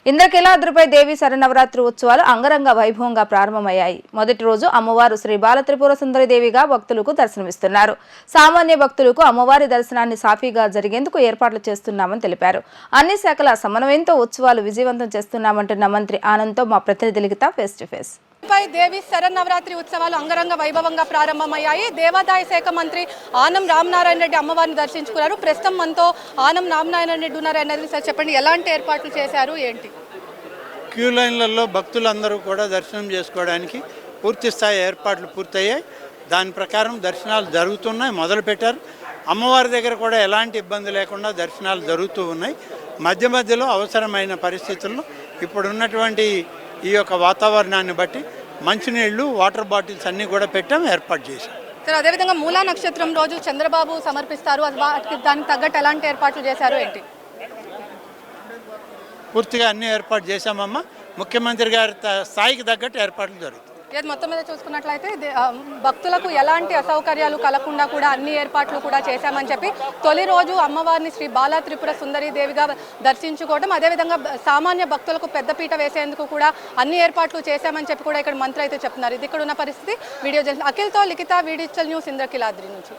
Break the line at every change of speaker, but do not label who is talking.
ఇంద్రకీలాద్రిపై దేవి శరన్నవరాత్రి ఉత్సవాలు అంగరంగ వైభవంగా ప్రారంభమయ్యాయి. మొదటి రోజు అమ్మవారు శ్రీ బాలత్రిపుర సుందరీదేవిగా భక్తులకు దర్శనమిస్తున్నారు. సామాన్య భక్తులకు అమ్మవారి దర్శనాన్ని సాఫీగా జరిగేందుకు ఏర్పాట్లు చేస్తున్నామని తెలిపారు. అన్ని శాఖల సమన్వయంతో ఉత్సవాలు విజయవంతం చేస్తున్నామంటున్న మంత్రి ఆనంద్తో మా ప్రతినిధి లిఖిత ఫేస్ టు ఫేస్.
దేవి శరన్నవరాత్రి ఉత్సవాలు అంగరంగ వైభవంగా ప్రారంభమయ్యాయి. దేవాదాయ శాఖ మంత్రి ఆనం రామనారాయణ రెడ్డి అమ్మవారిని దర్శించుకున్నారు. ప్రస్తుతం మనతో ఆనం రామనారాయణ రెడ్డి ఉన్నారు అనేది సార్ చెప్పండి, ఎలాంటి ఏర్పాట్లు చేశారు ఏంటి?
క్యూ లైన్లలో భక్తులందరూ కూడా దర్శనం చేసుకోవడానికి పూర్తి స్థాయి ఏర్పాట్లు పూర్తయ్యాయి. దాని ప్రకారం దర్శనాలు జరుగుతున్నాయి, మొదలుపెట్టారు. అమ్మవారి దగ్గర కూడా ఎలాంటి ఇబ్బంది లేకుండా దర్శనాలు జరుగుతూ ఉన్నాయి. మధ్య మధ్యలో అవసరమైన పరిస్థితుల్లో ఇప్పుడున్నటువంటి ఈ యొక్క వాతావరణాన్ని బట్టి మంచినీళ్లు, వాటర్ బాటిల్స్ అన్నీ కూడా పెట్టాం, ఏర్పాటు చేశాం.
సార్ అదేవిధంగా మూలా నక్షత్రం రోజు చంద్రబాబు సమర్పిస్తారు, దానికి తగ్గట్టు ఎలాంటి ఏర్పాట్లు చేశారు ఏంటి?
పూర్తిగా అన్ని ఏర్పాటు చేశామమ్మా. ముఖ్యమంత్రి గారి స్థాయికి తగ్గట్టు ఏర్పాట్లు జరుగుతాయి.
మొత్తం మీద చూసుకున్నట్లయితే భక్తులకు ఎలాంటి అసౌకర్యాలు కలగకుండా కూడా అన్ని ఏర్పాట్లు కూడా చేశామని చెప్పి తొలి రోజు అమ్మవారిని శ్రీ బాలా త్రిపుర సుందరీ దేవిగా దర్శించుకోవడం, అదేవిధంగా సామాన్య భక్తులకు పెద్దపీట వేసేందుకు కూడా అన్ని ఏర్పాట్లు చేశామని చెప్పి కూడా ఇక్కడ మంత్రి అయితే చెప్తున్నారు. ఇది ఇక్కడ ఉన్న పరిస్థితి. వీడియో జర్నలిస్ట్ అఖిల్తో లిఖిత, డిజిటల్ న్యూస్, ఇంద్రకీలాద్రి నుంచి.